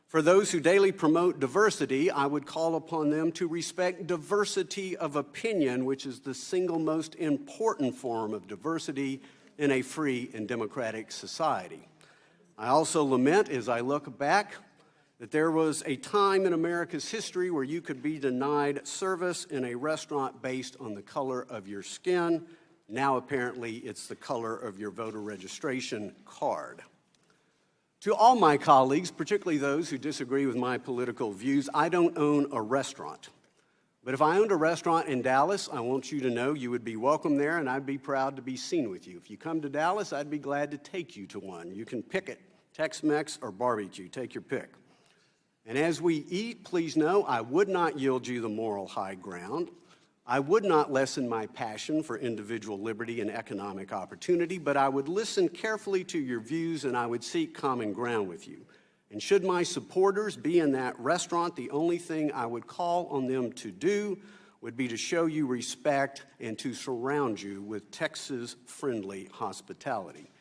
For those who daily promote diversity, I would call upon them to respect diversity of opinion, which is the single most important form of diversity in a free and democratic society. I also lament, as I look back, that there was a time in America's history where you could be denied service in a restaurant based on the color of your skin. Now, apparently, it's the color of your voter registration card. To all my colleagues, particularly those who disagree with my political views, I don't own a restaurant. But if I owned a restaurant in Dallas, I want you to know you would be welcome there, and I'd be proud to be seen with you. If you come to Dallas, I'd be glad to take you to one. You can pick it, Tex-Mex or barbecue, take your pick. And as we eat, please know I would not yield you the moral high ground. I would not lessen my passion for individual liberty and economic opportunity, but I would listen carefully to your views and I would seek common ground with you. And should my supporters be in that restaurant, the only thing I would call on them to do would be to show you respect and to surround you with Texas-friendly hospitality.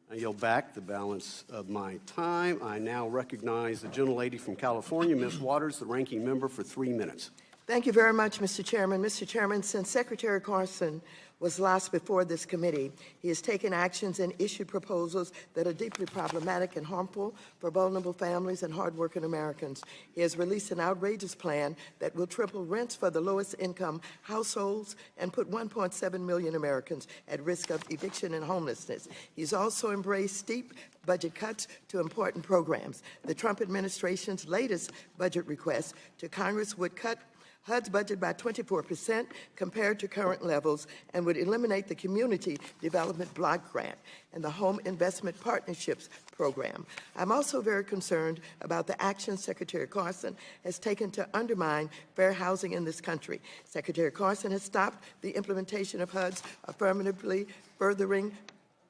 I yield back the balance of my time. I now recognize the gentlelady from California, Ms. Waters, the ranking member, for 3 minutes. Thank you very much, Mr. Chairman. Mr. Chairman, since Secretary Carson was last before this committee, he has taken actions and issued proposals that are deeply problematic and harmful for vulnerable families and hardworking Americans. He has released an outrageous plan that will triple rents for the lowest income households and put 1.7 million Americans at risk of eviction and homelessness. He's also embraced steep budget cuts to important programs. The Trump administration's latest budget request to Congress would cut HUD's budget by 24% compared to current levels and would eliminate the Community Development Block Grant and the Home Investment Partnerships Program. I'm also very concerned about the actions Secretary Carson has taken to undermine fair housing in this country. Secretary Carson has stopped the implementation of HUD's affirmatively furthering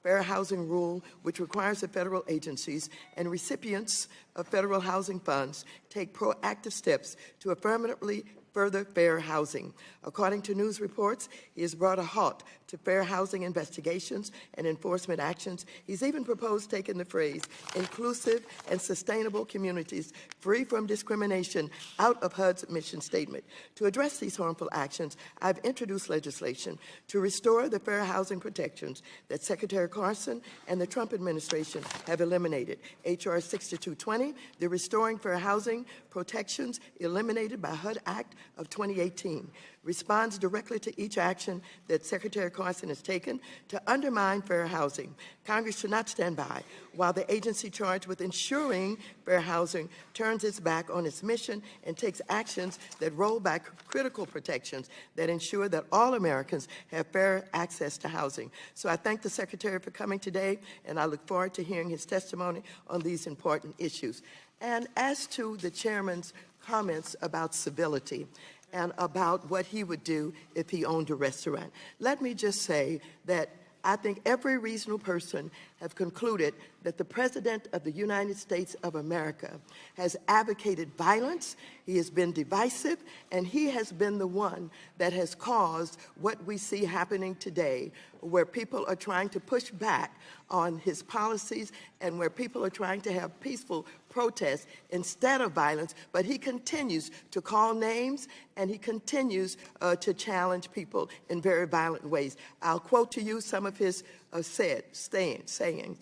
fair housing rule, which requires that federal agencies and recipients of federal housing funds take proactive steps to affirmatively further fair housing. According to news reports, he has brought a halt to fair housing investigations and enforcement actions. He's even proposed taking the phrase inclusive and sustainable communities free from discrimination out of HUD's mission statement. To address these harmful actions, I've introduced legislation to restore the fair housing protections that Secretary Carson and the Trump administration have eliminated. H.R. 6220, the Restoring Fair Housing Protections Eliminated by HUD Act of 2018, responds directly to each action that Secretary Carson has taken to undermine fair housing. Congress should not stand by while the agency charged with ensuring fair housing turns its back on its mission and takes actions that roll back critical protections that ensure that all Americans have fair access to housing. So I thank the Secretary for coming today, and I look forward to hearing his testimony on these important issues. And as to the Chairman's comments about civility and about what he would do if he owned a restaurant, let me just say that I think every reasonable person have concluded that the President of the United States of America has advocated violence, he has been divisive, and he has been the one that has caused what we see happening today, where people are trying to push back on his policies and where people are trying to have peaceful protests instead of violence, but he continues to call names and he continues to challenge people in very violent ways. I'll quote to you some of his sayings.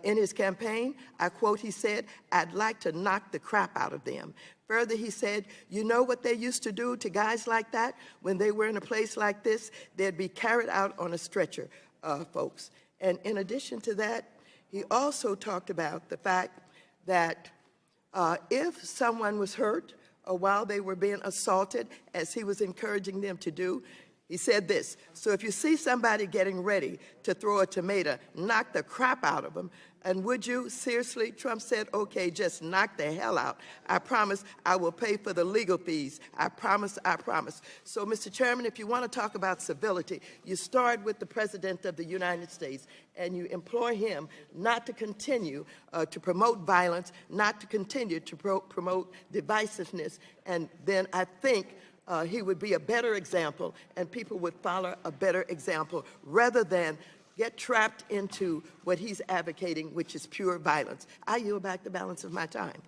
In his campaign, I quote, he said, "I'd like to knock the crap out of them." Further, he said, "You know what they used to do to guys like that? When they were in a place like this, they'd be carried out on a stretcher, folks." And in addition to that, he also talked about the fact that if someone was hurt or while they were being assaulted, as he was encouraging them to do, he said this: "So if you see somebody getting ready to throw a tomato, knock the crap out of them. And would you? Seriously?" Trump said, "Okay, just knock the hell out. I promise I will pay for the legal fees. I promise, I promise." So, Mr. Chairman, if you want to talk about civility, you start with the President of the United States and you implore him not to continue to promote violence, not to continue to promote divisiveness, and then I think he would be a better example and people would follow a better example rather than get trapped into what he's advocating, which is pure violence. I yield back the balance of my time.